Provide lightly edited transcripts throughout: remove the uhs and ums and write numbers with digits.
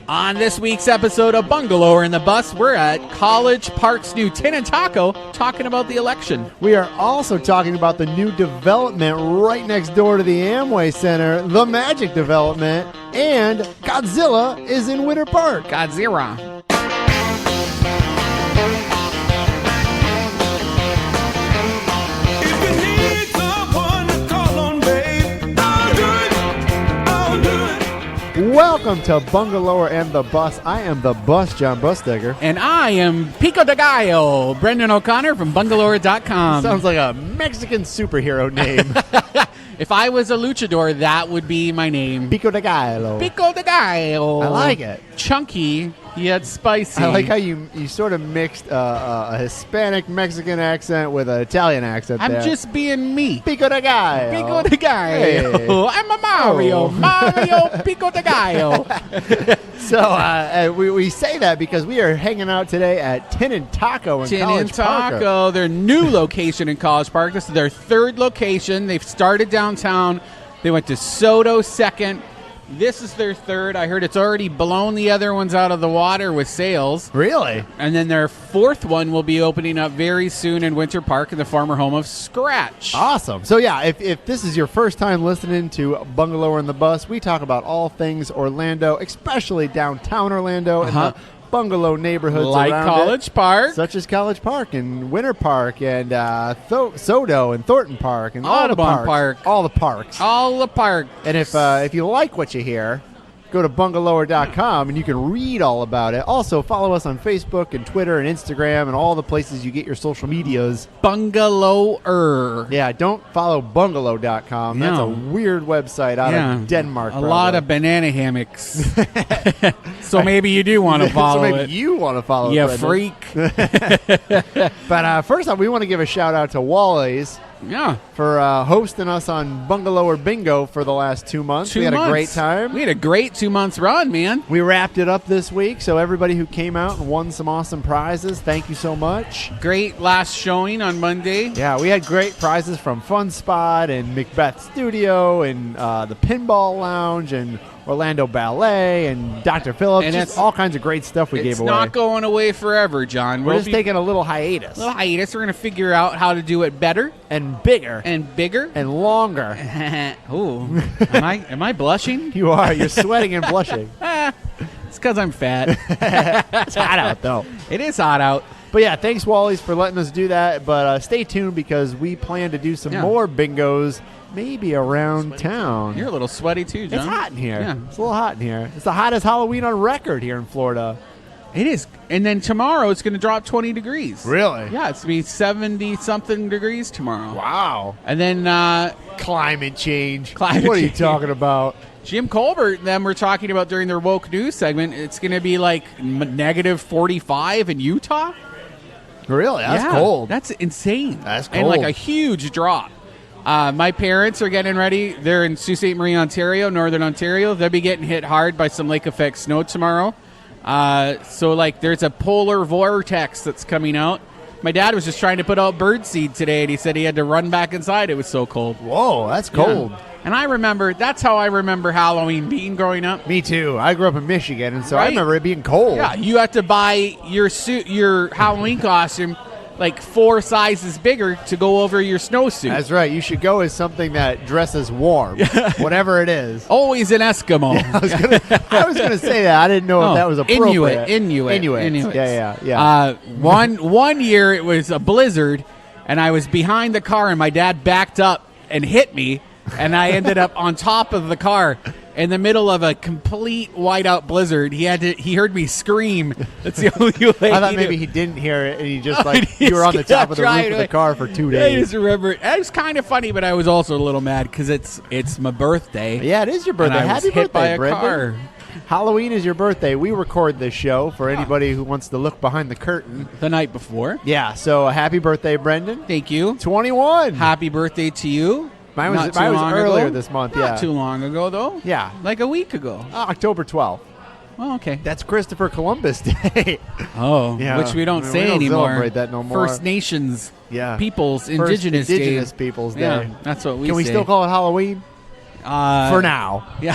On this week's episode of Bungalower in the Bus, we're at College Park's new Tin and Taco talking about the election. We are also talking about the new development right next door to the Amway Center, the Magic Development, and Godzilla is in Winter Park. Godzilla. Welcome to Bungalower and the Bus. I am the Bus, John Busdegger. And I am Pico de Gallo, Brendan O'Connor from Bungalower.com. Sounds like a Mexican superhero name. If I was a luchador, that would be my name. Pico de Gallo. Pico de Gallo. I like it. Chunky, yet spicy. I like how you sort of mixed a Hispanic Mexican accent with an Italian accent there. I'm just being me. Pico de Gallo. Pico de Gallo. Hey. I'm a Mario. Oh. Mario Pico de Gallo. So we say that because we are hanging out today at Tin and Taco in College Park. Tin and Taco, their new location in College Park. This is their third location. They've started downtown. They went to Soto second. This is their third. I heard it's already blown the other ones out of the water with sales. Really? And then their fourth one will be opening up very soon in Winter Park in the former home of Scratch. Awesome. So yeah, if this is your first time listening to Bungalower in the Bus, we talk about all things Orlando, especially downtown Orlando and the bungalow neighborhoods like around College Park. Such as College Park and Winter Park and Soto and Thornton Park and all the Audubon parks. Park. All the parks. All the park. And if you like what you hear, go to bungalower.com and you can read all about it. Also, follow us on Facebook and Twitter and Instagram and all the places you get your social medias. Bungalower. Yeah, don't follow bungalow.com. That's a No. weird website out of Denmark. A lot of banana hammocks. So maybe you do want to follow so maybe it. you want to follow it. You Brendan. freak. But first off, we want to give a shout out to Wally's Yeah. for hosting us on Bungalower Bingo for the last 2 months. We had a great time. We had a great 2 months run, man. We wrapped it up this week, so everybody who came out and won some awesome prizes, thank you so much. Great last showing on Monday. Yeah, we had great prizes from Fun Spot and Macbeth Studio and the Pinball Lounge and Orlando Ballet and Dr. Phillips. And just all kinds of great stuff we gave away. It's not going away forever, John. We're just taking a little hiatus. We're going to figure out how to do it better And bigger. and bigger. And longer. Ooh, am I blushing? You are. You're sweating and blushing. It's because I'm fat. It's hot out, though. It is hot out. But yeah, thanks, Wally's, for letting us do that. But stay tuned because we plan to do some more bingos maybe around town. You're a little sweaty too, John. It's hot in here. Yeah. It's a little hot in here. It's the hottest Halloween on record here in Florida. It is. And then tomorrow it's going to drop 20 degrees. Really? Yeah, it's going to be 70-something degrees tomorrow. Wow. And then Climate change. Climate what are you change. talking about? Jim Colbert and them were talking about during their woke news segment, it's going to be like negative 45 in Utah. Really? That's Yeah, cold. That's insane. That's And like cold. a huge drop. My parents are getting ready. They're in Sault Ste. Marie, Ontario, Northern Ontario. They'll be getting hit hard by some lake effect snow tomorrow. So like there's a polar vortex that's coming out. My dad was just trying to put out birdseed today, and he said he had to run back inside. It was so cold. Whoa, that's cold. Yeah. And that's how I remember Halloween being growing up. Me too. I grew up in Michigan, and so I Right. remember it being cold. Yeah, you have to buy your Halloween costume like 4 sizes bigger to go over your snowsuit. That's right. You should go as something that dresses warm, whatever it is. Always an Eskimo. I was gonna say that. I didn't know if that was appropriate. Inuit. Yeah. One year it was a blizzard, and I was behind the car, and my dad backed up and hit me, and I ended up on top of the car in the middle of a complete whiteout blizzard. He heard me scream. That's the only way. I thought maybe he didn't hear it, and he just He you were on the top of the kept roof of the car for 2 I days. just remember it was kind of funny, but I was also a little mad because it's my birthday. Yeah, it is your birthday. And I was Happy hit by birthday, a Brendan. car. Halloween is your birthday. We record this show for anybody who wants to look behind the curtain. The night before. Yeah, so happy birthday, Brendan. Thank you. 21. Happy birthday to you. Mine Not was too long earlier ago. this month, Not yeah. too long ago, though. Yeah. Like a week ago. October 12th. Oh, okay. That's Christopher Columbus Day. Oh, Yeah. which we don't We say don't anymore. celebrate that no more. First Nations, Yeah. peoples, First Indigenous Indigenous Day. Peoples Day. Yeah, that's what we Can we say. still call it Halloween? For now. Yeah.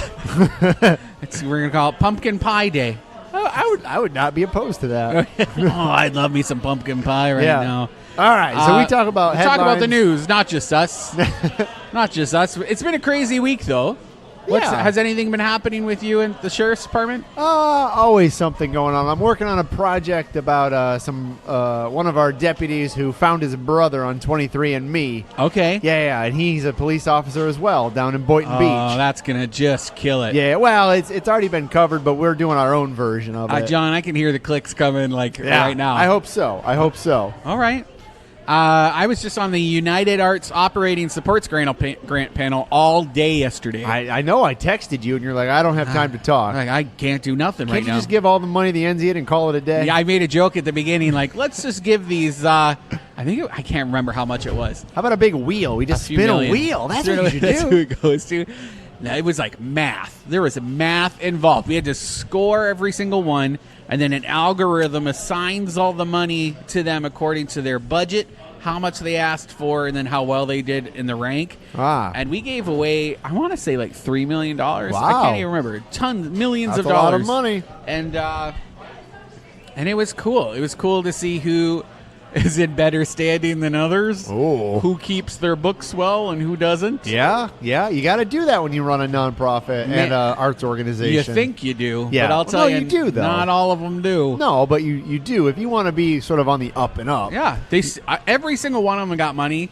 We're going to call it Pumpkin Pie Day. I would not be opposed to that. I'd love me some pumpkin pie right now. All right, so we talk about headlines. Talk about the news, not just us. Not just us. It's been a crazy week, though. Has anything been happening with you in the sheriff's department? Always something going on. I'm working on a project about one of our deputies who found his brother on 23andMe. Okay. Yeah, and he's a police officer as well down in Boynton Beach. Oh, that's gonna just kill it. Yeah, well, it's already been covered, but we're doing our own version of it. John, I can hear the clicks coming right now. I hope so. All right. I was just on the United Arts Operating Supports grant panel all day yesterday. I know. I texted you, and you're like, I don't have time to talk. I can't do nothing right now. Can't you just give all the money to the Enzian and call it a day? Yeah, I made a joke at the beginning, like, let's just give these, I can't remember how much it was. How about a big wheel? We just spin a wheel. That's what you should do. That's who it goes to. No, it was like math. There was math involved. We had to score every single one, and then an algorithm assigns all the money to them according to their budget, how much they asked for, and then how well they did in the rank. And we gave away, I want to say, like $3 million. Wow. I can't even remember. Millions of dollars. That's a lot of money. And it was cool. It was cool to see who is in better standing than others. Oh. Who keeps their books well and who doesn't. Yeah. You got to do that when you run a nonprofit and arts organization. You think you do, yeah. But I'll tell you, do, though. Not all of them do. No, but you do if you want to be sort of on the up and up. Yeah, every single one of them got money,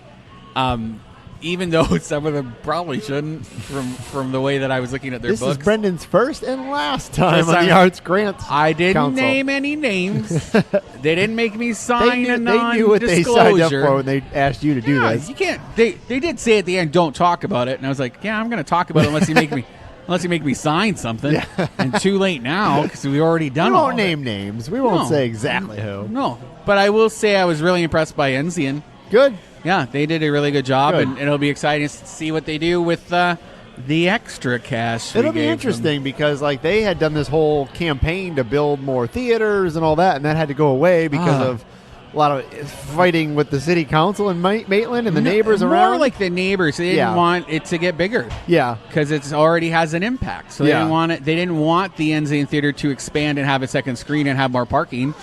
even though some of them probably shouldn't from the way that I was looking at their books. This is Brendan's first and last time on the Arts Grants I didn't Council. Name any names. They didn't make me sign a non-disclosure. They knew what they signed up for when they asked you to do this. You can't. They did say at the end, "Don't talk about it," and I was like, "Yeah, I'm going to talk about it unless you make me." Unless you make me sign something. Yeah. And too late now because we've already done all of it. We won't name names. We won't say exactly who. No. But I will say I was really impressed by Enzian. Good. Yeah, they did a really good job, and it'll be exciting to see what they do with the extra cash. It'll be interesting because they had done this whole campaign to build more theaters and all that, and that had to go away because of a lot of fighting with the city council in Maitland and the neighbors around. More like the neighbors. They didn't want it to get bigger. Yeah. Because it already has an impact. So they didn't want it. They didn't want the Enzian Theater to expand and have a second screen and have more parking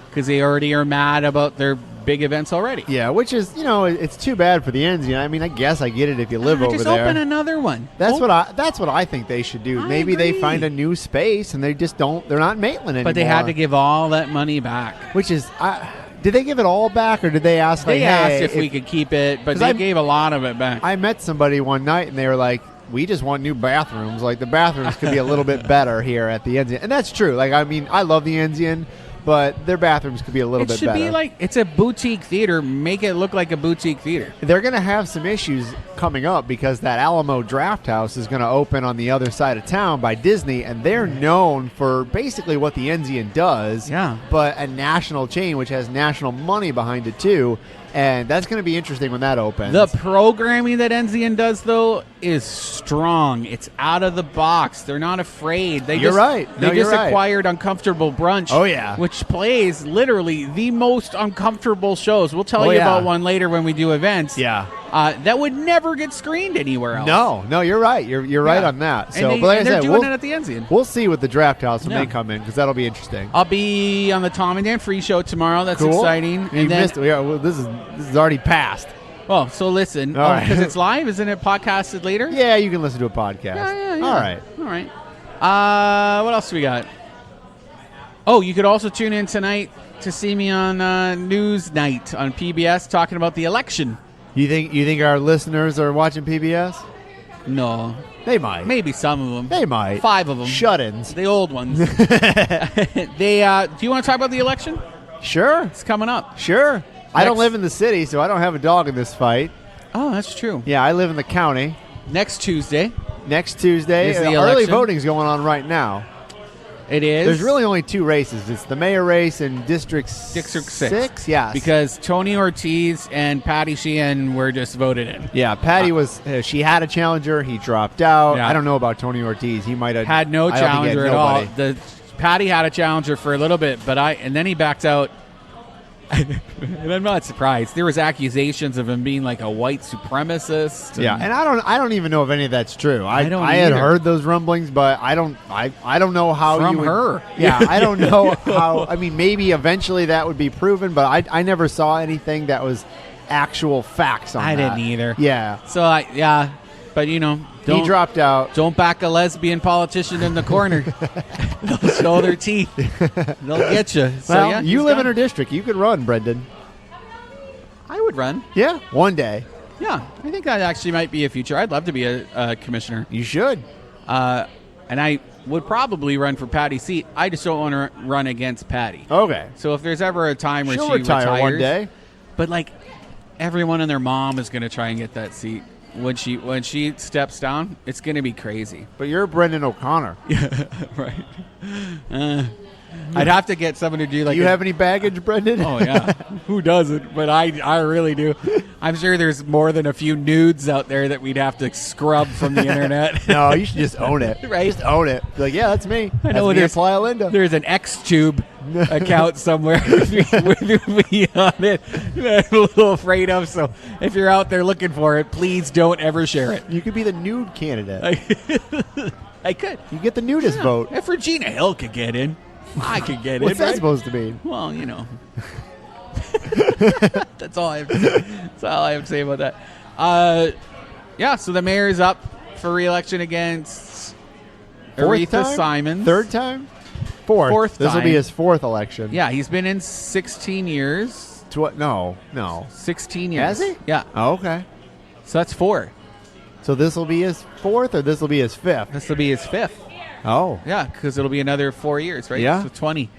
because they already are mad about their big events already. Yeah, which is, it's too bad for the Enzian. I mean, I guess I get it if you live over there. Just open another one. That's what I think they should do. Maybe they find a new space and they just don't. They're not in Maitland anymore. But they had to give all that money back. Which is, did they give it all back or did they ask? They asked if we could keep it, but they gave a lot of it back. I met somebody one night and they were like, "We just want new bathrooms. Like the bathrooms could be a little bit better here at the Enzian," and that's true. I mean, I love the Enzian. But their bathrooms could be a little bit better. It should be it's a boutique theater. Make it look like a boutique theater. They're going to have some issues coming up because that Alamo Draft House is going to open on the other side of town by Disney, and they're known for basically what the Enzian does, but a national chain which has national money behind it too. And that's going to be interesting when that opens. The programming that Enzian does, though, is strong. It's out of the box. They're not afraid. You're right. They just acquired Uncomfortable Brunch. Oh, yeah. Which plays literally the most uncomfortable shows. We'll tell you about one later when we do events. Yeah. That would never get screened anywhere else. No, you're right. You're right on that. So, and they're doing it at the Enzian. We'll see with the Draft House when they come in because that'll be interesting. I'll be on the Tom and Dan Free Show tomorrow. That's exciting. You missed it. This is already passed. Well, so listen. Because it's live, isn't it podcasted later? Yeah, you can listen to a podcast. Yeah. All right. What else we got? Oh, you could also tune in tonight to see me on News Night on PBS talking about the election. You think our listeners are watching PBS? No. They might. Maybe some of them. They might. 5 of them. Shut-ins. The old ones. Do you want to talk about the election? Sure. It's coming up. Sure. I don't live in the city, so I don't have a dog in this fight. Oh, that's true. Yeah, I live in the county. Next Tuesday. Early voting's going on right now. It is. There's really only 2 races. It's the mayor race in District 6. Yes. Because Tony Ortiz and Patty Sheehan were just voted in. Yeah, Patty she had a challenger. He dropped out. Yeah. I don't know about Tony Ortiz. He might have had no challenger at all. Patty had a challenger for a little bit, and then he backed out And I'm not surprised. There was accusations of him being like a white supremacist. Yeah, and I don't even know if any of that's true. I had heard those rumblings, but I don't know how from you would, her. Yeah, I don't know how. I mean, maybe eventually that would be proven, but I never saw anything that was actual facts on that. I didn't either. Yeah. So but you know, he dropped out. Don't back a lesbian politician in the corner. They'll show their teeth. They'll get you. So, Well, yeah, you live in her district. You could run, Brendan. I would run. Yeah, one day. Yeah, I think that actually might be a future. I'd love to be a commissioner. You should. And I would probably run for Patty's seat. I just don't want to run against Patty. Okay. So if there's ever a time where She'll she retire retires, one day. But like everyone and their mom is going to try and get that seat. When she steps down, it's going to be crazy. But you're Brendan O'Connor. Yeah, right. I'd have to get someone to do like. Do you have any baggage, Brendan? Oh yeah, who doesn't? But I really do. I'm sure there's more than a few nudes out there that we'd have to scrub from the internet. No, you should just own it. Right? Just own it. Be like, yeah, that's me. I know that's me, Playa Linda. There's an Xtube account somewhere with me on it that I'm a little afraid of. So if you're out there looking for it, please don't ever share it. You could be the nude candidate. I could. You get the nudist vote. If Regina Hill could get in, I could get in. What's that right? supposed to mean? Well, you know. That's all I have to say. That's all I have to say about that. Yeah, so the mayor is up for re-election against Aretha Simons. Third time? Fourth. This will be his fourth election. Yeah, he's been in 16 years. No. 16 years. Has he? Yeah. Oh, okay. So that's 4. So this will be his fourth, or this will be his fifth? This will be his 5th. Oh. Yeah, because it'll be another 4 years, right? Yeah. So 20.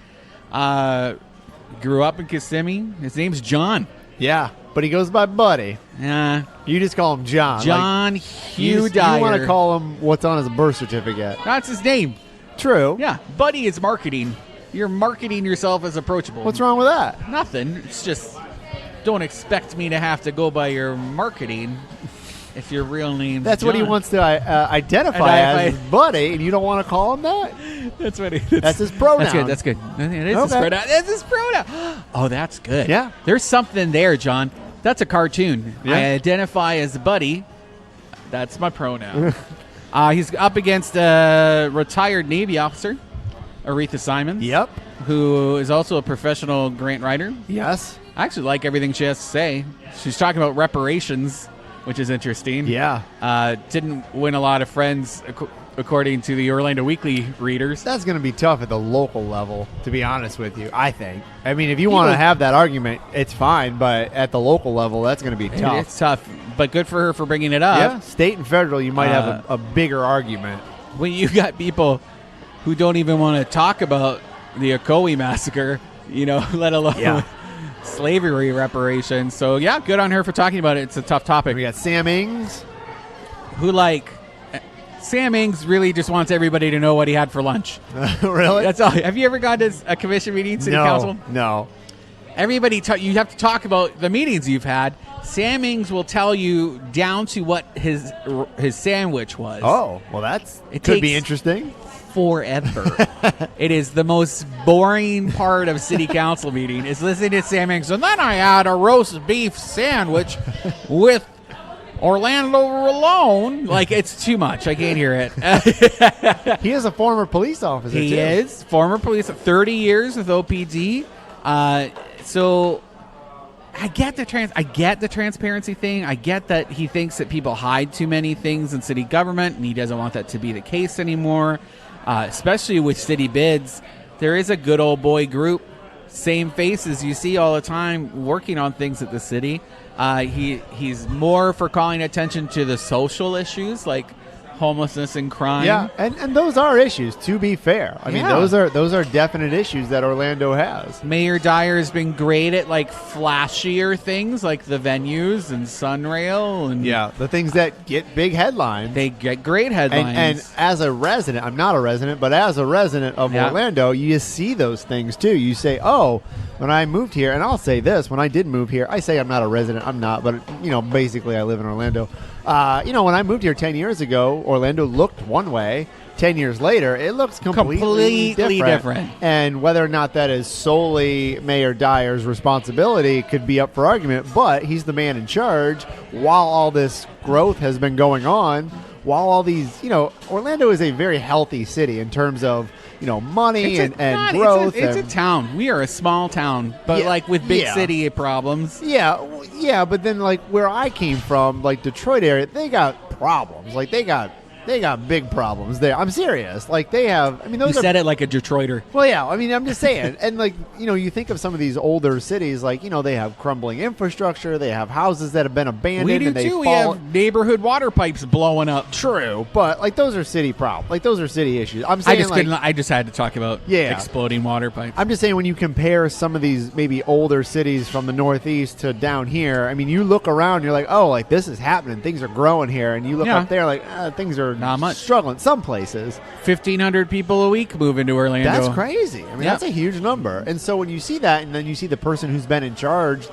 Grew up in Kissimmee. His name's John. Yeah, but he goes by Buddy. Yeah. You just call him John. John Hugh Dyer. You want to call him what's on his birth certificate. That's his name. True. Yeah. Buddy is marketing. You're marketing yourself as approachable. What's wrong with that? Nothing. It's just don't expect me to have to go by your marketing if your real name's That's John. what he wants to identify as Buddy, and you don't want to call him that? That's what that's his pronoun. That's good. It is his pronoun. That's his pronoun. Oh, that's good. Yeah. There's something there, John. That's a cartoon. Yeah. I identify as Buddy. That's my pronoun. He's up against a retired Navy officer, Aretha Simons. Yep. Who is also a professional grant writer. Yes. I actually like everything she has to say. She's talking about reparations, which is interesting. Yeah. Didn't win a lot of friends, according to the Orlando Weekly readers. That's going to be tough at the local level, to be honest with you, I think. I mean, if you want to have that argument, it's fine, but at the local level, that's going to be tough. It's tough, but good for her for bringing it up. Yeah, state and federal, you might have a bigger argument. When you got people who don't even want to talk about the Ocoee massacre, let alone slavery reparations. So, yeah, good on her for talking about it. It's a tough topic. We got Sam Ings. Sam Ings really just wants everybody to know what he had for lunch. Really? That's all. Have you ever gone to a commission meeting, city council? No. Everybody, you have to talk about the meetings you've had. Sam Ings will tell you down to what his sandwich was. Oh, well, could be interesting. Forever. It is the most boring part of city council meeting is listening to Sam Ings. And then I had a roast beef sandwich with Orlando alone. Like, it's too much. I can't hear it. He is a former police officer, He is. Former police, 30 years with OPD. So I get the transparency thing. I get that he thinks that people hide too many things in city government, and he doesn't want that to be the case anymore. Especially with city bids, there is a good old boy group, same faces you see all the time working on things at the city. He's more for calling attention to the social issues like homelessness and crime. Yeah, and those are issues, to be fair. I mean, those are definite issues that Orlando has. Mayor Dyer has been great at like flashier things like the venues and Sunrail and the things that get big headlines. They get great headlines. And as a resident, I'm not a resident, but as a resident of Orlando, you just see those things too. You say, "Oh, when I moved here," and I'll say this, when I did move here, I say I'm not a resident. I'm not, but basically I live in Orlando. When I moved here 10 years ago, Orlando looked one way. 10 years later, it looks completely different. And whether or not that is solely Mayor Dyer's responsibility could be up for argument, but he's the man in charge while all this growth has been going on, while all these, Orlando is a very healthy city in terms of, money and growth. It's a town. We are a small town, but with big city problems. Yeah, but then where I came from, Detroit area, they got problems. They got big problems there. I'm serious. They have. I mean, those. You said it like a Detroiter. Well, yeah. I mean, I'm just saying. And you think of some of these older cities, they have crumbling infrastructure. They have houses that have been abandoned. We do and too. We have neighborhood water pipes blowing up. True, but those are city problems. Those are city issues. I'm saying. I just had to talk about exploding water pipes. I'm just saying when you compare some of these maybe older cities from the Northeast to down here. I mean, you look around, you're like, oh, this is happening. Things are growing here, and you look up there, things are not much. Struggling. Some places. 1,500 people a week move into Orlando. That's crazy. I mean, that's a huge number. And so when you see that, and then you see the person who's been in charge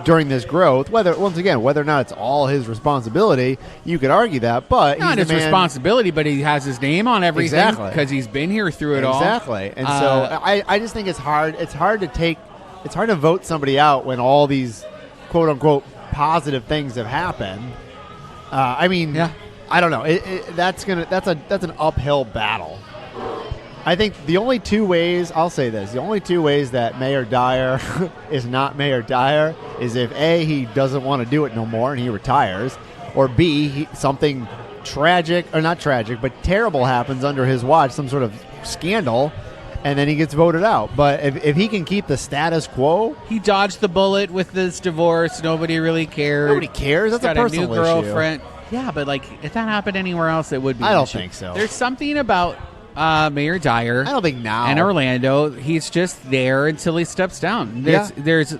during this growth, whether or not it's all his responsibility, you could argue that, but not his responsibility, but he has his name on everything because he's been here through it all. Exactly. And so I just think it's hard. It's hard to vote somebody out when all these quote unquote positive things have happened. I don't know. That's an uphill battle. I think the only two ways that Mayor Dyer is not Mayor Dyer is if A, he doesn't want to do it no more and he retires, or B, something tragic, or not tragic, but terrible happens under his watch, some sort of scandal, and then he gets voted out. But if he can keep the status quo, he dodged the bullet with this divorce. Nobody really cared. Nobody cares. That's a personal new girlfriend. Issue. Yeah, but if that happened anywhere else, it would be. I don't think so. There's something about Mayor Dyer. I don't think now. And Orlando, he's just there until he steps down. There's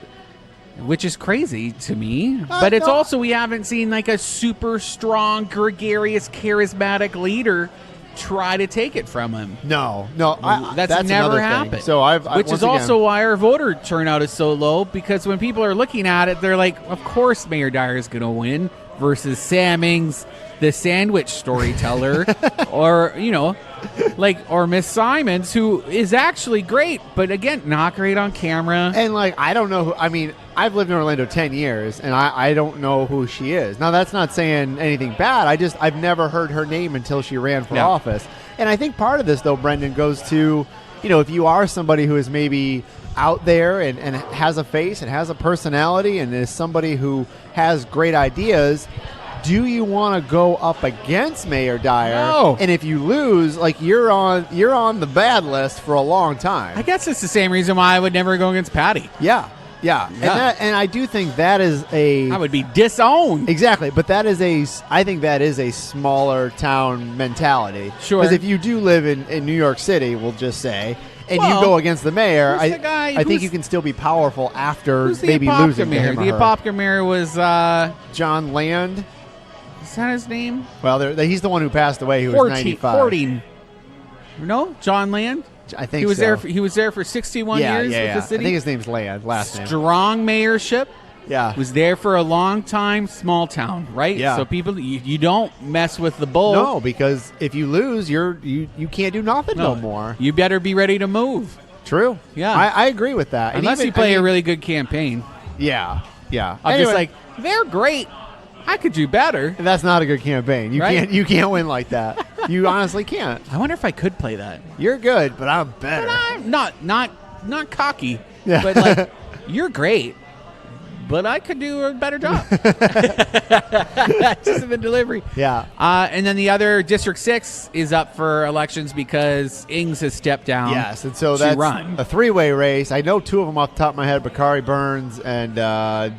which is crazy to me. But it's also we haven't seen a super strong, gregarious, charismatic leader try to take it from him. No, that's never happened. So which is also why our voter turnout is so low, because when people are looking at it, they're like, of course Mayor Dyer is going to win versus Sam Ings, the sandwich storyteller, or or Miss Simons, who is actually great, but again, not great on camera. And I don't know I've lived in Orlando 10 years, and I don't know who she is. Now, that's not saying anything bad. I've never heard her name until she ran for office. And I think part of this, though, Brendan, goes to, if you are somebody who is maybe out there and has a face and has a personality and is somebody who has great ideas, do you want to go up against Mayor Dyer? No. And if you lose, you're on the bad list for a long time. I guess it's the same reason why I would never go against Patty. Yeah. And I do think that is I would be disowned. Exactly, but I think that is a smaller town mentality. Sure. Because if you do live in New York City, we'll just say, and you go against the mayor, I think you can still be powerful after maybe losing to him or her. The Apopka mayor was John Land. Is that his name? Well, he's the one who passed away. Who was 95. No, John Land. I think he was so. there. He was there for 61 years with the city. I think his name's Land. Last name. Strong mayorship. Yeah. Was there for a long time. Small town, right? Yeah. So people, you don't mess with the bull. No, because if you lose, you can't do nothing no more. You better be ready to move. True. Yeah. I agree with that. Unless you play a really good campaign. Yeah. I'm just like, they're great. I could do better. And that's not a good campaign. You can't win like that. You honestly can't. I wonder if I could play that. You're good, but I'm better. But I'm not cocky. Yeah. But you're great. But I could do a better job. Just in the delivery. Yeah. And then the other District 6 is up for elections because Ings has stepped down. Yes, and so that's a three-way race. I know two of them off the top of my head, Bakari Burns and Gary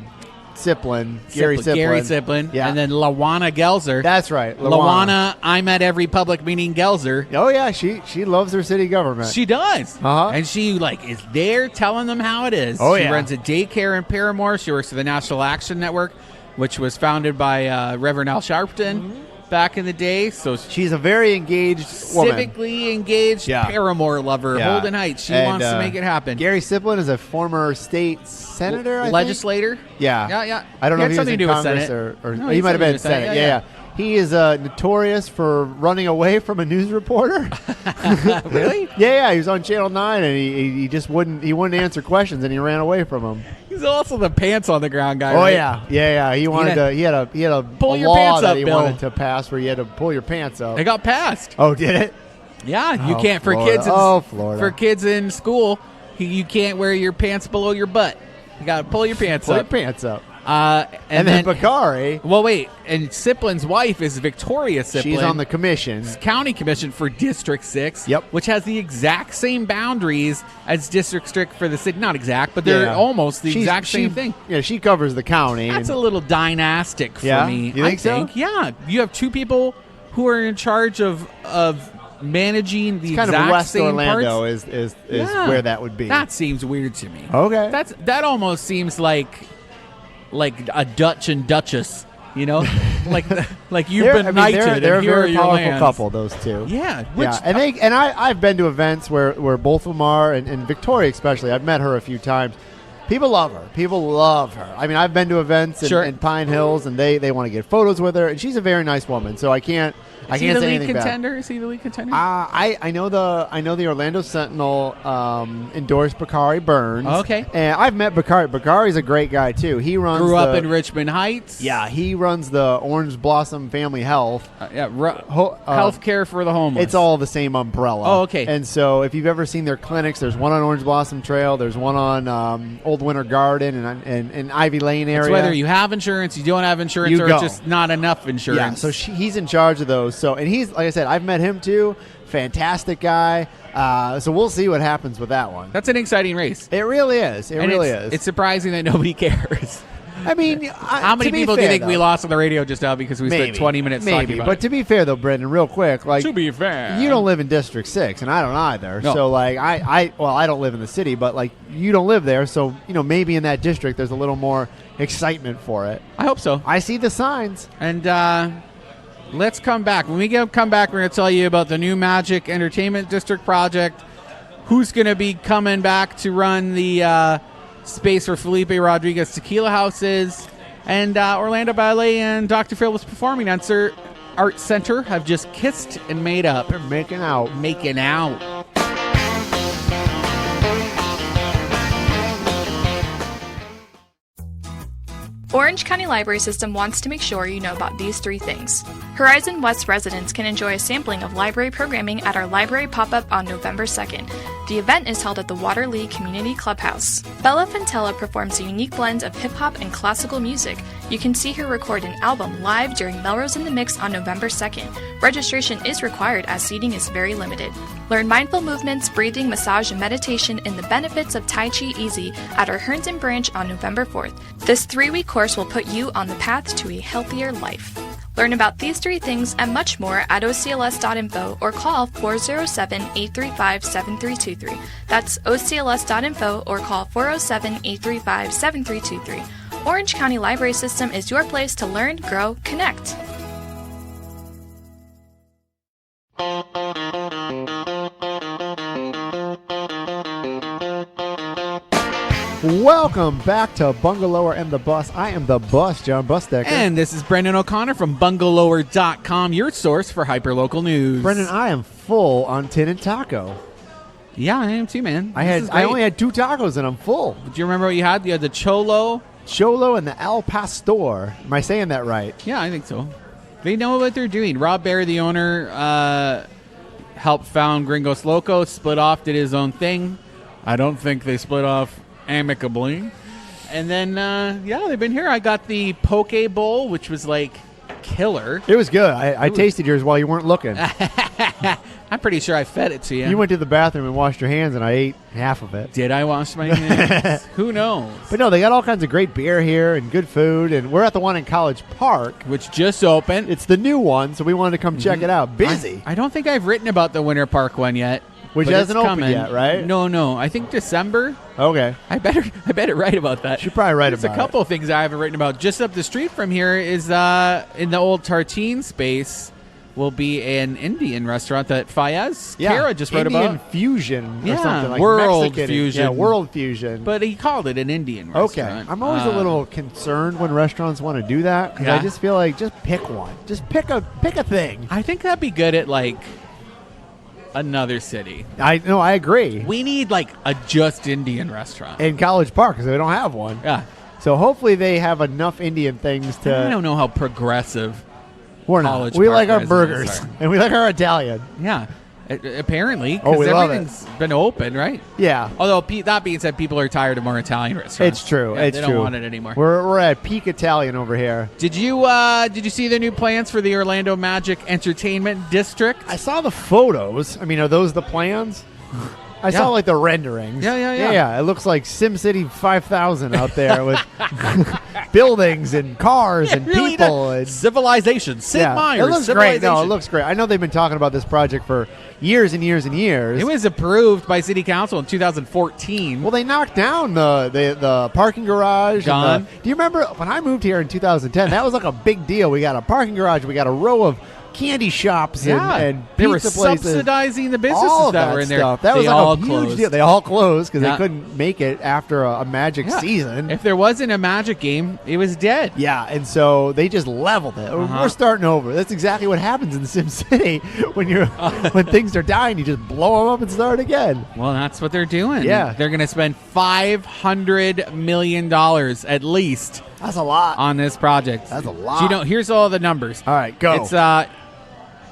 Siplin. Yeah. And then Lawana Gelzer. That's right. Lawana, I'm at every public meeting Gelzer. Oh, yeah. She loves her city government. She does. Uh-huh. And she is there telling them how it is. Oh, she runs a daycare in Paramore. She works for the National Action Network, which was founded by Reverend Al Sharpton back in the day. So she's a very engaged woman. Civically engaged Paramore lover. Yeah. Holden Heights. She wants to make it happen. Gary Siplin is a former state senator, legislator. Yeah. Yeah. I don't know if he was something in to do with Congress Senate. or he might have been Senate. Yeah. He is notorious for running away from a news reporter. Really? Yeah. He was on Channel 9, and he just wouldn't answer questions, and he ran away from him. He's also the pants on the ground guy. Oh right? yeah. He had a pull your law pants that up, he Bill. wanted to pass where you had to pull your pants up. It got passed. Oh, did it? Yeah, you Oh, can't Florida. Florida. For kids in school. You can't wear your pants below your butt. You got to pull your pants Pull up. your pants up. And then Bakari. Well, wait. And Siplin's wife is Victoria Siplin. She's on the commission. County Commission for District 6. Yep. Which has the exact same boundaries as District 6 for the city. Not exact, but they're almost the exact same thing. Yeah, she covers the county. That's a little dynastic for me. You think so? Yeah. You have two people who are in charge of managing the kind exact of West same Orlando parts. is where that would be. That seems weird to me. Okay. That almost seems like a Dutch and Duchess, like you've been knighted. They're a and here are very your powerful lands. couple, those two. Yeah, I've been to events where both of them are, and Victoria especially. I've met her a few times. People love her. People love her. I mean, I've been to events in Pine Hills, and they want to get photos with her, and she's a very nice woman. So I can't say anything bad. Is he the lead contender? I know the Orlando Sentinel endorsed Bakari Burns. Okay, and I've met Bakari. Bakari's a great guy too. He grew up in Richmond Heights. Yeah, he runs the Orange Blossom Family Health. Healthcare for the homeless. It's all the same umbrella. Oh, okay. And so if you've ever seen their clinics, there's one on Orange Blossom Trail. There's one on Old Winter Garden and Ivy Lane area. It's whether you have insurance, you don't have insurance, or just not enough insurance. Yeah, so he's in charge of those. So, and he's, like I said, I've met him too. Fantastic guy. So we'll see what happens with that one. That's an exciting race. It really is. It really is. It's surprising that nobody cares. I mean, how many people do you think we lost on the radio just now because we spent 20 minutes talking about it? But to be fair, though, Brendan, real quick, to be fair, you don't live in District 6, and I don't either. No. So, I don't live in the city, but you don't live there, so maybe in that district there's a little more excitement for it. I hope so. I see the signs. And let's come back. When we come back, we're going to tell you about the new Magic Entertainment District project. Who's going to be coming back to run the space where Felipe Rodriguez Tequila House is, and Orlando Ballet and Dr. Phillips Performing Arts Center have just kissed and made up. They're making out. Orange County Library System wants to make sure you know about these 3 things. Horizon West residents can enjoy a sampling of library programming at our library pop-up on November 2nd. The event is held at the Waterlea Community Clubhouse. Bella Fantella performs a unique blend of hip-hop and classical music. You can see her record an album live during Melrose in the Mix on November 2nd. Registration is required as seating is very limited. Learn mindful movements, breathing, massage, and meditation in the benefits of Tai Chi Easy at our Herndon branch on November 4th. This 3-week course will put you on the path to a healthier life. Learn about these 3 things and much more at ocls.info or call 407-835-7323. That's ocls.info or call 407-835-7323. Orange County Library System is your place to learn, grow, connect. Welcome back to Bungalower and the Bus. I am the Bus, John Busdecker. And this is Brendan O'Connor from Bungalower.com, your source for hyperlocal news. Brendan, I am full on tin and taco. Yeah, I am too, man. I only had 2 tacos and I'm full. Do you remember what you had? You had the Cholo and the Al Pastor. Am I saying that right? Yeah, I think so. They know what they're doing. Rob Baer, the owner, helped found Gringos Locos, split off, did his own thing. I don't think they split off amicably. And then, they've been here. I got the Poke Bowl, which was killer. It was good. I tasted yours while you weren't looking. I'm pretty sure I fed it to you. You went to the bathroom and washed your hands, and I ate half of it. Did I wash my hands? Who knows? But no, they got all kinds of great beer here and good food, and we're at the one in College Park. Which just opened. It's the new one, so we wanted to come check it out. Busy. I don't think I've written about the Winter Park one yet. Which hasn't opened yet, right? No. I think December. Okay. I better write about that. Should probably write There's about it. a couple of things I haven't written about. Just up the street from here is in the old Tartine space. will be an Indian restaurant that Fayez Kara just wrote Indian about. fusion or something like World Mexican. fusion. Yeah, world fusion. But he called it an Indian restaurant. Okay. I'm always a little concerned when restaurants want to do that because I just feel like just pick one. Just pick a thing. I think that'd be good at like another city. I agree. We need like a just Indian restaurant. In College Park because they don't have one. Yeah. So hopefully they have enough Indian things to. I don't know how progressive we're College not. We Park like our residents burgers are. and we like our Italian. Yeah. Apparently, Oh, because we love everything's been open, right? Yeah. Although that being said, people are tired of more Italian restaurants. It's true. Yeah, they don't want it anymore. We're at peak Italian over here. Did you see the new plans for the Orlando Magic Entertainment District? I saw the photos. I mean, are those the plans? I saw like the renderings. Yeah. It looks like SimCity 5000 out there with buildings and cars and really people. And, Civilization. Sid Meier's. It looks great. No, it looks great. I know they've been talking about this project for years and years and years. It was approved by City Council in 2014. Well, they knocked down the parking garage. Gone. Do you remember when I moved here in 2010? That was like a big deal. We got a parking garage. We got a row of candy shops and pizza they were places. Subsidizing the businesses all of that were in there. Stuff. That they was all like a huge closed. deal. They all closed because they couldn't make it after a Magic season. If there wasn't a Magic game, it was dead. Yeah, and so they just leveled it. We're starting over. That's exactly what happens in SimCity when you're when things are dying. You just blow them up and start again. Well, that's what they're doing. Yeah, they're going to spend $500 million at least. That's a lot on this project. That's a lot. So, here's all the numbers. All right, go. It's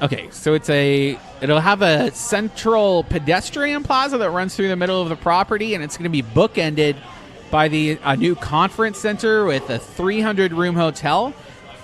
okay. So it'll have a central pedestrian plaza that runs through the middle of the property, and it's going to be bookended by a new conference center with a 300-room hotel,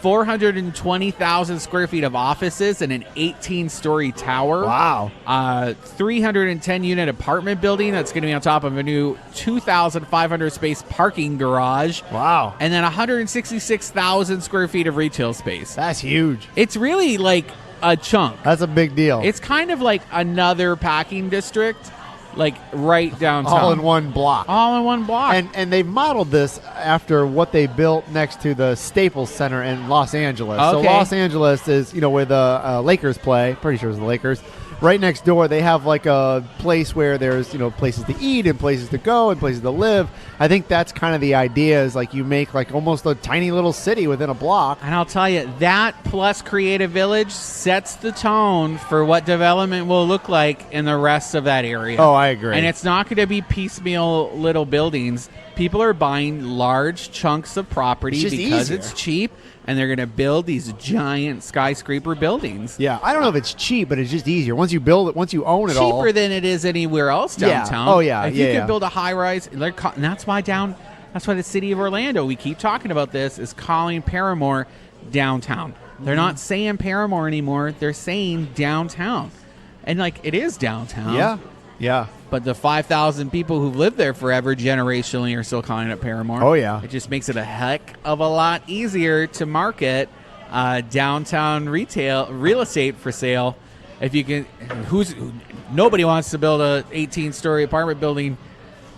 420,000 square feet of offices, and an 18-story tower. Wow. 310-unit apartment building that's going to be on top of a new 2,500-space parking garage. Wow. And then 166,000 square feet of retail space. That's huge. It's really like a chunk. That's a big deal. It's kind of like another packing district, like right downtown. All in one block. All in one block. And they modeled this after what they built next to the Staples Center in Los Angeles. Okay. So Los Angeles is, where the Lakers play. Pretty sure it's the Lakers. Right next door, they have like a place where there's, places to eat and places to go and places to live. I think that's kind of the idea is like you make like almost a tiny little city within a block. And I'll tell you, that plus Creative Village sets the tone for what development will look like in the rest of that area. Oh, I agree. And it's not going to be piecemeal little buildings. People are buying large chunks of property because it's cheap. And they're going to build these giant skyscraper buildings. Yeah, I don't know if it's cheap, but it's just easier. Once you build it, once you own it all. Cheaper than it is anywhere else downtown. Yeah. Oh, yeah. If you can build a high-rise, and that's why the city of Orlando, we keep talking about this, is calling Paramore downtown. They're not saying Paramore anymore. They're saying downtown. And, it is downtown. Yeah, yeah. But the 5,000 people who've lived there forever generationally are still calling it Paramore. Oh, yeah. It just makes it a heck of a lot easier to market downtown real estate for sale. If you can, nobody wants to build a 18-story apartment building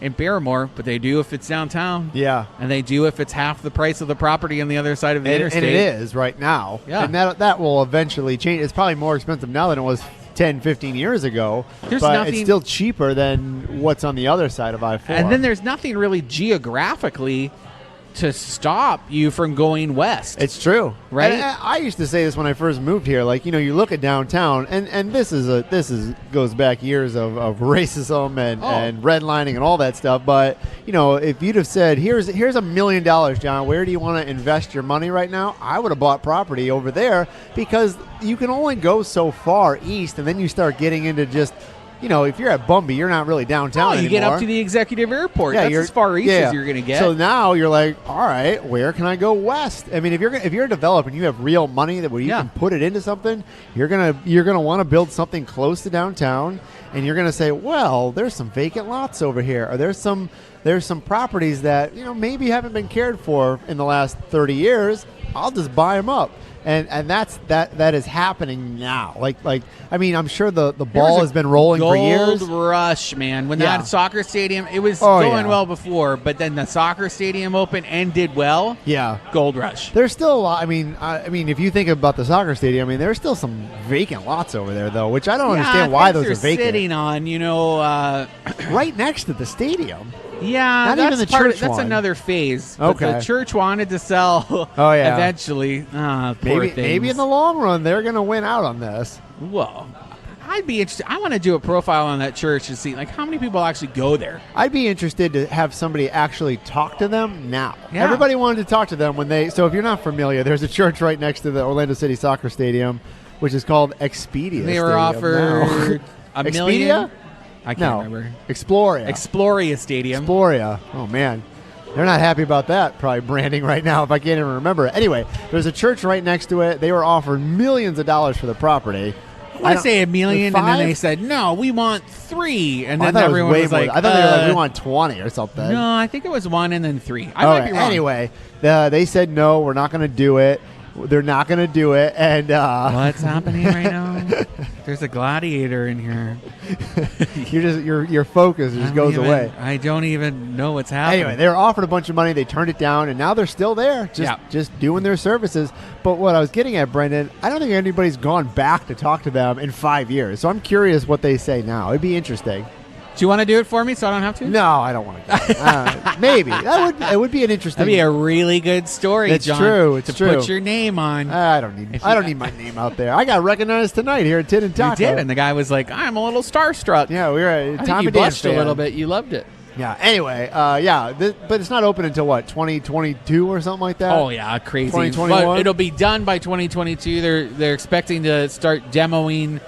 in Paramore, but they do if it's downtown. Yeah. And they do if it's half the price of the property on the other side of the interstate. And it is right now. Yeah. And that will eventually change. It's probably more expensive now than it was 10, 15 years ago, but it's still cheaper than what's on the other side of I-4. And then there's nothing really geographically to stop you from going west. It's true. Right? And I used to say this when I first moved here, you look at downtown, and this goes back years of racism and redlining and all that stuff, but, if you'd have said, here's $1 million, John, where do you want to invest your money right now? I would have bought property over there because you can only go so far east, and then you start getting into just, if you're at Bumby, you're not really downtown anymore. You get up to the executive airport. That's as far east as you're going to get. So now you're like, all right, where can I go west? I mean, if you're a developer and you have real money where you can put it into something, you're gonna want to build something close to downtown. and you're going to say, well, there's some vacant lots over here, or there's some properties that maybe haven't been cared for in the last 30 years. I'll just buy them up. And that is happening now. I mean, I'm sure the ball has been rolling for years. Gold rush, man. When that soccer stadium, it was going well before, but then the soccer stadium opened and did well. Yeah, gold rush. There's still a lot. I mean, if you think about the soccer stadium, I mean, there's still some vacant lots over there, though, which I don't understand why those are vacant. Sitting on, right next to the stadium. Yeah, not even the church. That's another phase. Okay, the church wanted to sell. Eventually. Maybe in the long run they're going to win out on this. Well, I'd be interested. I want to do a profile on that church and see how many people actually go there. I'd be interested to have somebody actually talk to them now. Yeah. Everybody wanted to talk to them when they. So if you're not familiar, there's a church right next to the Orlando City Soccer Stadium, which is called Expedia. They were offered $1 million. Expedia? I can't remember. Exploria Stadium. Exploria. Oh, man. They're not happy about that, probably branding right now, if I can't even remember it. Anyway, there's a church right next to it. They were offered millions of dollars for the property. I say $1 million, and then they said, no, we want 3. And then everyone was like, I thought they were like, we want 20 or something. No, I think it was 1 and then 3. I might be wrong. Anyway, they said, no, we're not going to do it. They're not going to do it. And what's happening right now? There's a gladiator in here. Your focus just goes away. I don't even know what's happening. Anyway, they were offered a bunch of money. They turned it down, and now they're still there, just doing their services. But what I was getting at, Brendan, I don't think anybody's gone back to talk to them in 5 years. So I'm curious what they say now. It'd be interesting. Do you want to do it for me so I don't have to? No, I don't want to. Maybe. It would be an interesting. That'd be a really good story, It's John. true. It's true. Put your name on. I don't need my name out there. I got recognized tonight here at Tin and Taco. You did, and the guy was like, I'm a little starstruck. Yeah, we were a I think you blushed a little bit. You loved it. Yeah. Anyway, but it's not open until what, 2022 or something like that? Oh yeah, crazy. 2021. But it'll be done by 2022. They're expecting to start demoing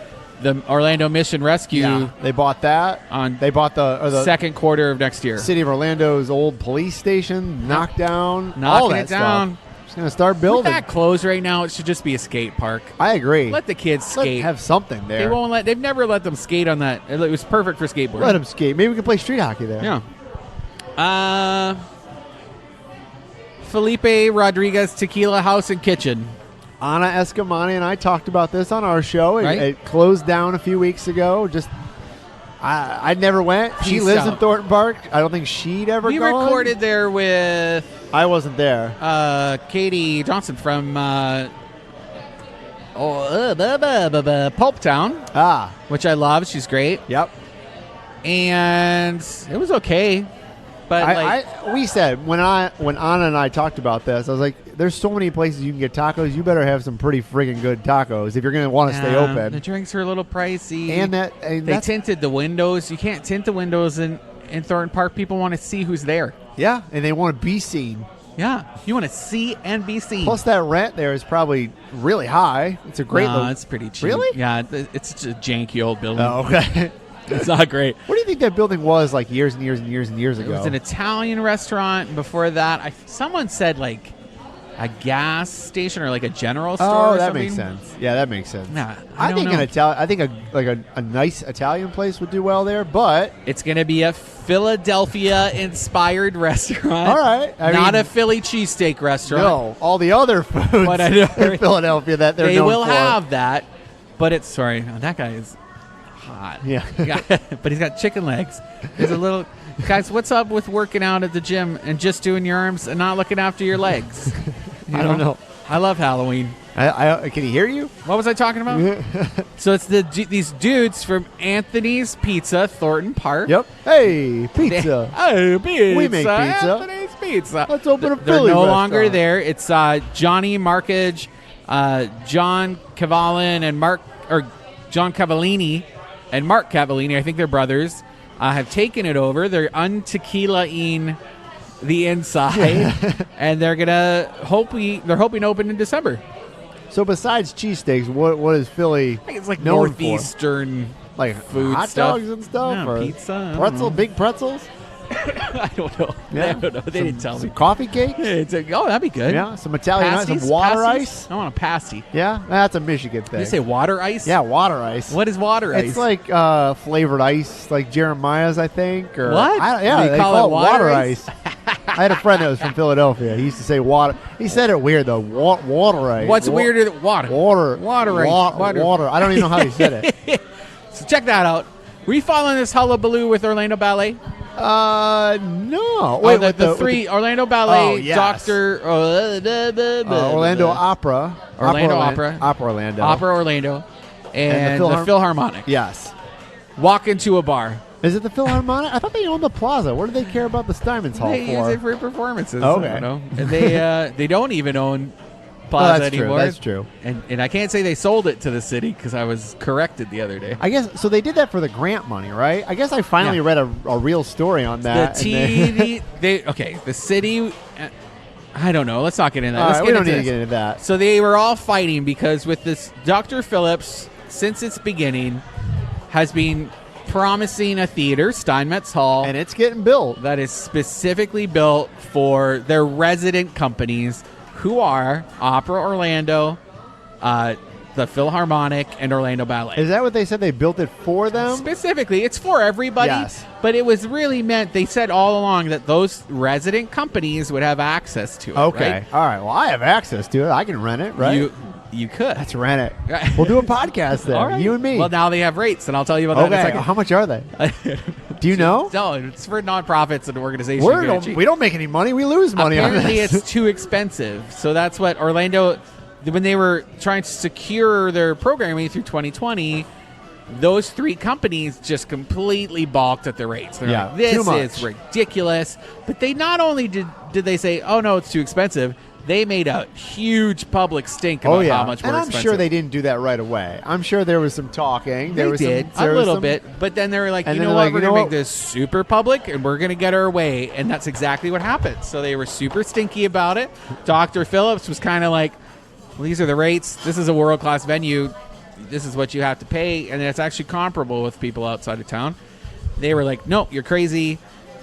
the Orlando Mission Rescue. Yeah, they bought that. They bought the second quarter of next year. City of Orlando's old police station, knocked down. Knocking all that it down. Stuff. Just going to start building. With that closed right now, it should just be a skate park. I agree. Let the kids skate. Have something there. They've never let them skate on that. It was perfect for skateboarding. Let them skate. Maybe we can play street hockey there. Yeah. Felipe Rodriguez Tequila House and Kitchen. Anna Escamani and I talked about this on our show. It closed down a few weeks ago. I never went. She lives in Thornton Park. I don't think she'd ever gone. We recorded there with... I wasn't there. Katie Johnson from Pulp Town. Which I love. She's great. Yep. And it was okay. But we said when Anna and I talked about this, I was like, "There's so many places you can get tacos. You better have some pretty friggin' good tacos if you're going to want to stay open." The drinks are a little pricey, and they tinted the windows. You can't tint the windows in Thornton Park. People want to see who's there. Yeah, and they want to be seen. Yeah, you want to see and be seen. Plus, that rent there is probably really high. It's a great. It's pretty cheap. Really? Yeah, it's such a janky old building. Oh, okay. It's not great. What do you think that building was like years and years and years and years ago? It was an Italian restaurant. And before that, someone said like a gas station or like a general store. Oh, or that something. makes sense. Yeah, that makes sense. Nah, I think a nice Italian place would do well there, but it's going to be a Philadelphia-inspired restaurant. All right, not a Philly cheesesteak restaurant. No, all the other foods in Philadelphia that they're known for. They will have that, but that guy is hot. Yeah. But he's got chicken legs. There's a little guys, what's up with working out at the gym and just doing your arms and not looking after your legs? I don't know. I love Halloween. Can he hear you? What was I talking about? So it's these dudes from Anthony's Pizza, Thornton Park. Yep. Hey, pizza. Hey, pizza. We make pizza. Anthony's Pizza. Let's open a Philly They're no restaurant. longer there. It's Johnny Markage, John Cavallin and John Cavallini and Mark Cavallini, I think they're brothers, have taken it over. They're untequila-ing the inside, and they're hoping to open in December. So besides cheesesteaks, what is Philly? I think it's like known northeastern for? Like food hot stuff. dogs and stuff, Yeah, or pizza, big pretzels. I don't know. Yeah. I don't know. They didn't tell me. Coffee cake? That'd be good. Yeah, some Italian ice, Pasties? some water Pasties? ice. I want a pasty. Yeah, that's a Michigan thing. Did you say water ice? Yeah, water ice. What is water ice? It's like flavored ice, like Jeremiah's, I think. Or What? They call it water ice. I had a friend that was from Philadelphia. He used to say water. He said it weird, though. Water ice. What's weirder than water? Water ice. Water. I don't even know how he said it. So check that out. Were you following this hullabaloo with Orlando Ballet? No. Wait, the three Orlando Ballet, yes. Orlando Opera. Opera Orlando. And the Philharmonic. Yes. Walk into a bar. Is it the Philharmonic? I thought they owned the Plaza. What do they care about the Steinman's Hall They for? use it for performances. Okay. I don't know. And they don't even own Plaza anymore. That's true. And I can't say they sold it to the city because I was corrected the other day. I guess so. They did that for the grant money, right? I guess I finally read a real story on that. The city. I don't know. Let's not get into that. We don't need to get into that. So they were all fighting because with this, Dr. Phillips, since its beginning, has been promising a theater, Steinmetz Hall, and it's getting built. That is specifically built for their resident companies, who are Opera Orlando, the Philharmonic, and Orlando Ballet. Is that what they said? They built it for them? Specifically, it's for everybody. Yes. But it was really meant, they said all along that those resident companies would have access to it. Okay. Right? All right. Well, I have access to it. I can rent it, right? You could. Let's rent it. We'll do a podcast there. All right. You and me. Well, now they have rates, and I'll tell you about that in a second. How much are they? Do you know? No, it's for nonprofits and organizations. We don't make any money. We lose money on this. Apparently, it's too expensive. So that's what Orlando, when they were trying to secure their programming through 2020, those three companies just completely balked at the rates. They're like, this is ridiculous. But they not only did they say, oh, no, it's too expensive, they made a huge public stink about how much more expensive. And I'm sure they didn't do that right away. I'm sure there was some talking. They did a little bit. But then they were like, you know what? We're going to make this super public, and we're going to get our way. And that's exactly what happened. So they were super stinky about it. Dr. Phillips was kind of like, well, these are the rates. This is a world-class venue. This is what you have to pay. And it's actually comparable with people outside of town. They were like, nope, you're crazy.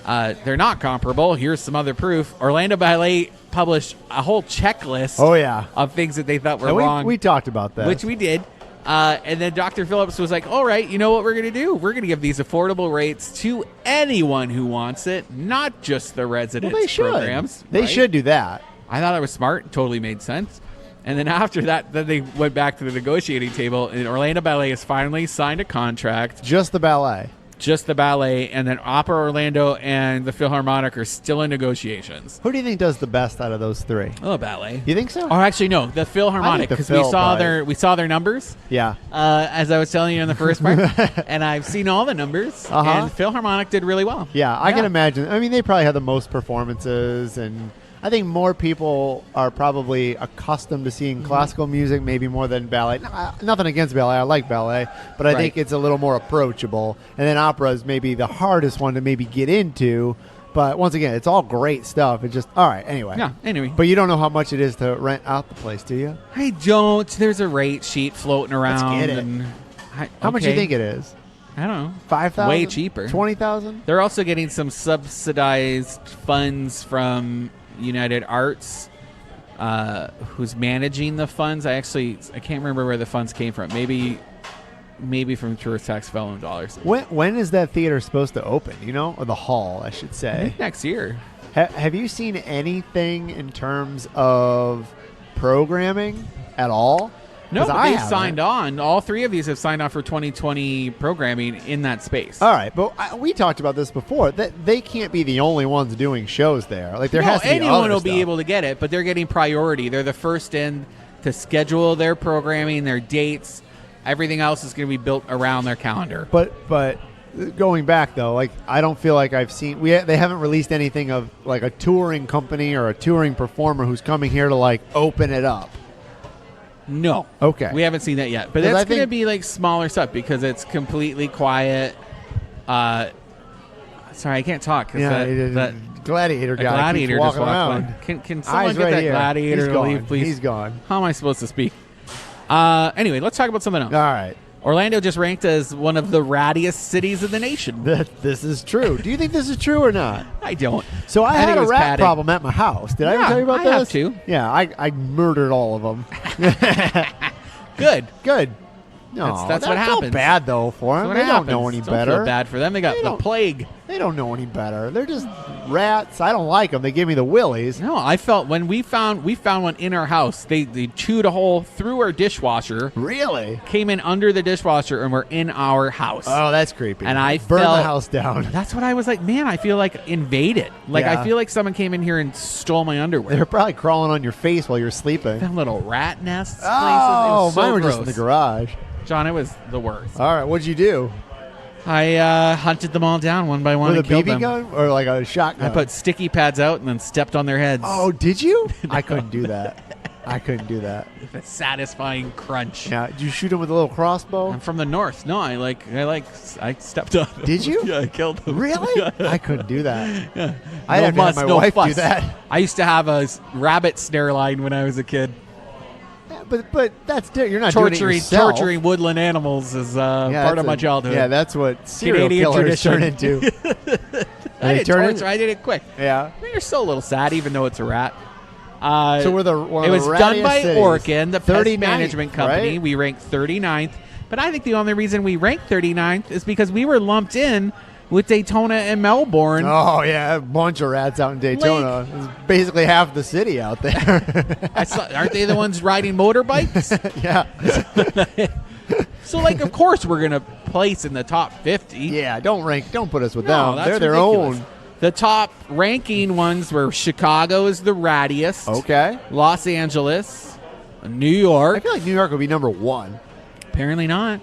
They're not comparable. Here's some other proof. Orlando Ballet published a whole checklist of things that they thought were wrong. We talked about that. Which we did. And then Dr. Phillips was like, all right, you know what we're going to do? We're going to give these affordable rates to anyone who wants it, not just the residents programs. They should do that. I thought that was smart. It totally made sense. And then after that, then they went back to the negotiating table, and Orlando Ballet has finally signed a contract. Just the ballet. Just the ballet, and then Opera Orlando and the Philharmonic are still in negotiations. Who do you think does the best out of those three? Oh, ballet. You think so? Or actually, no, the Philharmonic, because we saw their numbers. Yeah. As I was telling you in the first part, and I've seen all the numbers, and Philharmonic did really well. Yeah, I can imagine. I mean, they probably had the most performances, and I think more people are probably accustomed to seeing classical music, maybe more than ballet. Nothing against ballet. I like ballet. But I think it's a little more approachable. And then opera is maybe the hardest one to maybe get into. But once again, it's all great stuff. It's just, all right, anyway. Yeah, anyway. But you don't know how much it is to rent out the place, do you? I don't. There's a rate sheet floating around. Let's get it. How much do you think it is? I don't know. 5,000? Way cheaper. 20,000? They're also getting some subsidized funds from United Arts, who's managing the funds. I can't remember where the funds came from. Maybe from tourist tax felon dollars. When is that theater supposed to open? You know, or the hall, I should say. I think next year. Have you seen anything in terms of programming at all? No, but they've signed on. All three of these have signed on for 2020 programming in that space. All right, but we talked about this before. That they can't be the only ones doing shows there. Like there has to be anyone will stuff. be able to get it, but they're getting priority. They're the first in to schedule their programming, their dates. Everything else is going to be built around their calendar. But going back though, like I don't feel like I've seen they haven't released anything of like a touring company or a touring performer who's coming here to like open it up. No. Okay. We haven't seen that yet. But that's going to be like smaller stuff because it's completely quiet. Sorry, I can't talk. That gladiator guy gladiator keeps walking just around. Can someone get that gladiator to leave, please? He's gone. How am I supposed to speak? Anyway, let's talk about something else. All right. Orlando just ranked as one of the rattiest cities in the nation. This is true. Do you think this is true or not? I don't. So I had think a it was rat padded. problem at my house. Did I ever tell you about I this? have too. Yeah, I murdered all of them. Good. Good. No, That's what I happens. feel bad though for them. That's what They happens. don't know any Don't better. feel bad for them. They got the plague. They don't know any better. They're just rats. I don't like them. They give me the willies. No, I felt when we found one in our house. They chewed a hole through our dishwasher. Really? Came in under the dishwasher and were in our house. Oh, that's creepy. And I burned felt the house down. That's what I was like. Man, I feel like invaded. Like Yeah. I feel like someone came in here and stole my underwear. They're probably crawling on your face while you're sleeping. Them little rat nests. Oh, places. It was so mine were gross. just in the garage. John, it was the worst. All right, what'd you do? I hunted them all down one by one With a and killed BB them. gun or like a shotgun? I put sticky pads out and then stepped on their heads. Oh, did you? I couldn't do that. I couldn't do that. A satisfying crunch. Yeah, did you shoot him with a little crossbow? I'm from the north. No, I stepped on them. Did you? Yeah, I killed them. Really? I couldn't do that. Yeah. I'd No have to muss, have my no wife fuss. do that. I used to have a rabbit snare line when I was a kid. Yeah, but that's different. You're not doing it yourself. Torturing woodland animals is part of my childhood. Yeah, that's what serial Canadian killers turn tradition. into. I didn't turn torture. I did it quick. Yeah. I mean, you're still a little sad, even though it's a rat. So we're it was done by Orkin, the pest 39th, management company. right? We ranked 39th. But I think the only reason we ranked 39th is because we were lumped in with Daytona and Melbourne. Oh, yeah, a bunch of rats out in Daytona. It's basically half the city out there. Aren't they the ones riding motorbikes? Yeah. So, of course we're going to place in the top 50. Yeah, don't put us with No, them. that's They're their ridiculous. own. The top ranking ones were Chicago is the rattiest. Okay. Los Angeles, New I York. feel like New York would be number one. Apparently not.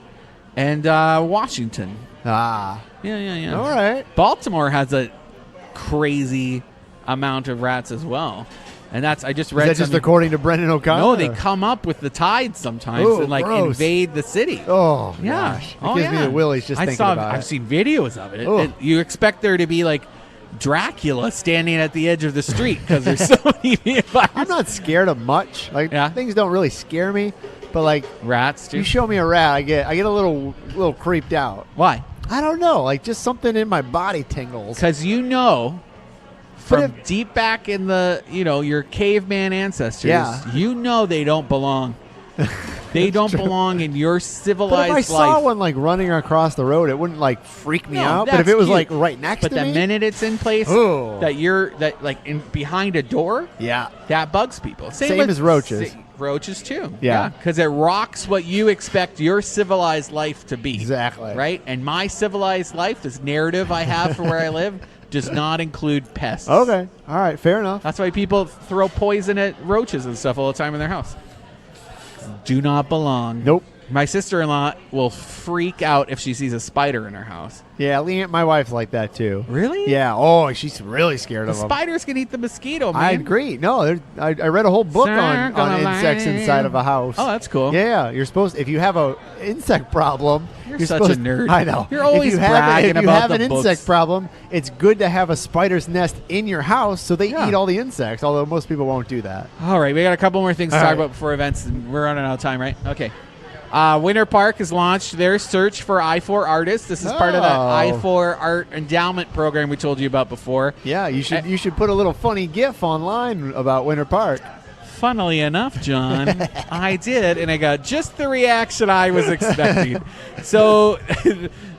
And Washington. Ah. Yeah. All right. Baltimore has a crazy amount of rats as well. And I just read Is that just something- according to Brendan O'Connor? No, they come up with the tides sometimes Ooh, and gross. invade the city. Oh, Yeah. gosh. It gives me the willies just thinking about I've it. seen videos of it. Ugh. You expect there to be Dracula standing at the edge of the street because there's so many vampires. I'm not scared of much. Yeah. Things don't really scare me, but Rats, too. you show me a rat, I get a little creeped out. Why? I don't know, just something in my body tingles. Because from But deep back in the, your caveman ancestors, Yeah. they don't belong. They don't belong in your But civilized if I life. saw one running across the road, it wouldn't freak me No, out. But if that's it was cute. right next But to the me, minute it's in place, Ooh. in behind a door, yeah, that bugs people. Same with as roaches. Roaches too. Yeah. Because it rocks what you expect your civilized life to be. Exactly. Right? And my civilized life, this narrative I have for where I live, does not include pests. Okay, all right, fair enough. That's why people throw poison at roaches and stuff all the time in their house. Do not belong. Nope. My sister-in-law will freak out if she sees a spider in her house. Yeah, my wife's like that too. Really? Yeah. Oh, she's really scared The of them. spiders can eat the mosquito, man. I agree. No, I read a whole book on Circle insects line. inside of a house. Oh, that's cool. Yeah, you're supposed. If you have a insect problem, You're such supposed, a nerd. I know. You're always if you have, bragging if you about have the an books. insect problem, it's good to have a spider's nest in your house so they Yeah. eat all the insects. Although most people won't do that. All right, we got a couple more things to All talk right. about before events, and we're running out of time, right? Okay. Winter Park has launched their search for I-4 artists. This is part of that Oh. I-4 Art Endowment program we told you about before. Yeah, you should put a little funny GIF online about Winter Park. Funnily enough, John, I did, and I got just the reaction I was expecting. So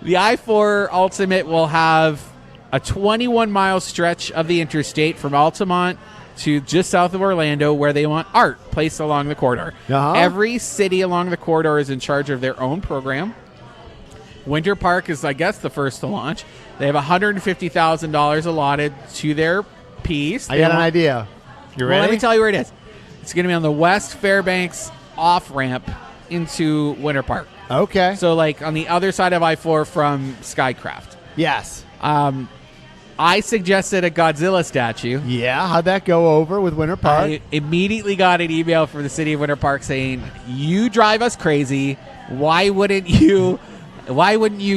the I-4 Ultimate will have a 21-mile stretch of the interstate from Altamont to just south of Orlando, where they want art placed along the corridor. Uh-huh. Every city along the corridor is in charge of their own program. Winter Park is, I guess, the first to launch. They have $150,000 allotted to their piece. I got an idea. You ready? Well, let me tell you where it is. It's going to be on the West Fairbanks off-ramp into Winter Park. Okay. So, on the other side of I-4 from Skycraft. Yes. I suggested a Godzilla statue. Yeah. How'd that go over with Winter Park? I immediately got an email from the city of Winter Park saying, "You drive us crazy. Why wouldn't you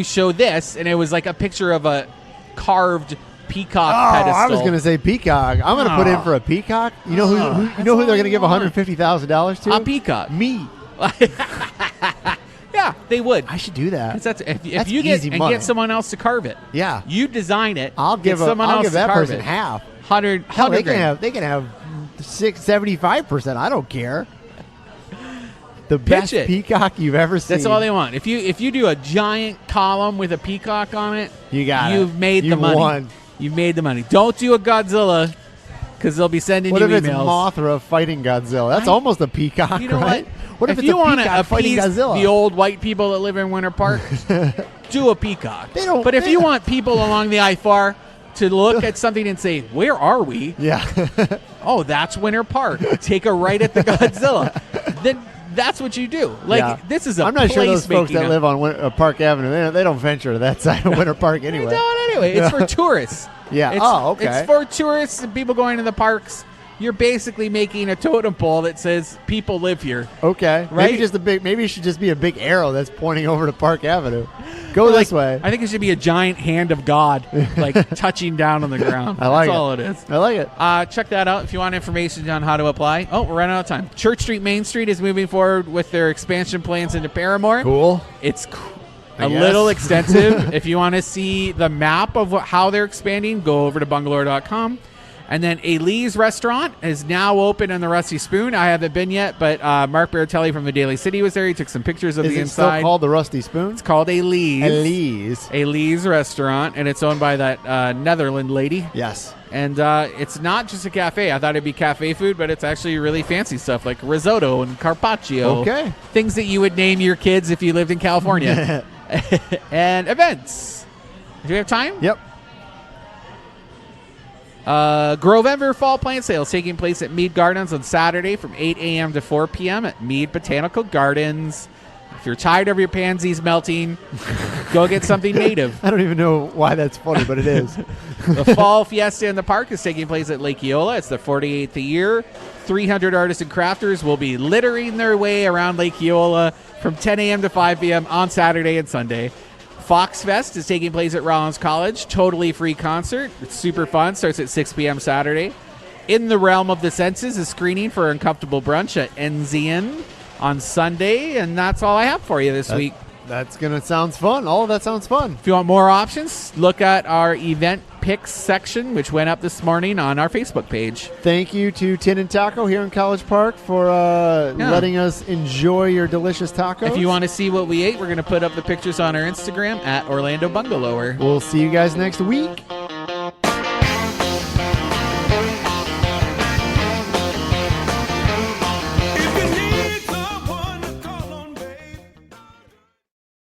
show this?" And it was a picture of a carved peacock pedestal. I was going to say peacock. I'm going to put in for a peacock. You know who they're going to give $150,000 to? A peacock. Me. Yeah, Yeah, they would. I should do that. If That's you get easy and money. get someone else to carve it. Yeah. You design it. I'll give that person half. 100 Hell, they grand. can have 75%. I don't care. The best peacock you've ever seen. That's all they want. If you do a giant column with a peacock on it, you've made the money. Won. You've made the money. Don't do a Godzilla because they'll be sending what you if emails. it's Mothra fighting Godzilla? That's almost a peacock, you know right? What if it's you a want peacock to fighting appease Godzilla? the old white people that live in Winter Park, do a peacock. They don't. But if you want people along the IFAR to look at something and say, "Where are we?" Yeah. Oh, that's Winter Park. Take a right at the Godzilla. Then that's what you do. This is a I'm not sure those folks place-making that live on Park Avenue, they don't venture to that side of Winter Park anyway. They don't anyway. It's for tourists. Yeah. Okay. It's for tourists and people going to the parks. You're basically making a totem pole that says people live here. Okay. Right? Maybe it should just be a big arrow that's pointing over to Park Avenue. Go this way. I think it should be a giant hand of God, touching down on the ground. I like That's it. all it is. I like it. Check that out if you want information on how to apply. Oh, we're running out of time. Church Street Main Street is moving forward with their expansion plans into Paramore. Cool. It's I guess. little extensive. If you want to see the map of how they're expanding, go over to bungalower.com. And then Elise Restaurant is now open in the Rusty Spoon. I haven't been yet, but Mark Bertelli from the Daily City was there. He took some pictures of the inside. Is it still called the Rusty Spoon? It's called Elise. Elise. Elise Restaurant, and it's owned by that Netherland lady. Yes. And it's not just a cafe. I thought it'd be cafe food, but it's actually really fancy stuff like risotto and carpaccio. Okay. Things that you would name your kids if you lived in California. And events. Do we have time? Yep. Grovember Fall Plant Sales taking place at Mead Gardens on Saturday from 8 a.m. to 4 p.m. at Mead Botanical Gardens. If you're tired of your pansies melting, go get something native. I don't even know why that's funny, but it is. The Fall Fiesta in the Park is taking place at Lake Eola. It's the 48th year. 300 artists and crafters will be littering their way around Lake Eola from 10 a.m. to 5 p.m. on Saturday and Sunday. Fox Fest is taking place at Rollins College. Totally free concert. It's super fun. Starts at 6 p.m. Saturday. In the Realm of the Senses is screening for Uncomfortable Brunch at Enzian on Sunday. And that's all I have for you this week. That's going to sound fun. All of that sounds fun. If you want more options, look at our event picks section, which went up this morning on our Facebook page. Thank you to Tin and Taco here in College Park for letting us enjoy your delicious tacos. If you want to see what we ate, we're going to put up the pictures on our Instagram at Orlando Bungalower. We'll see you guys next week.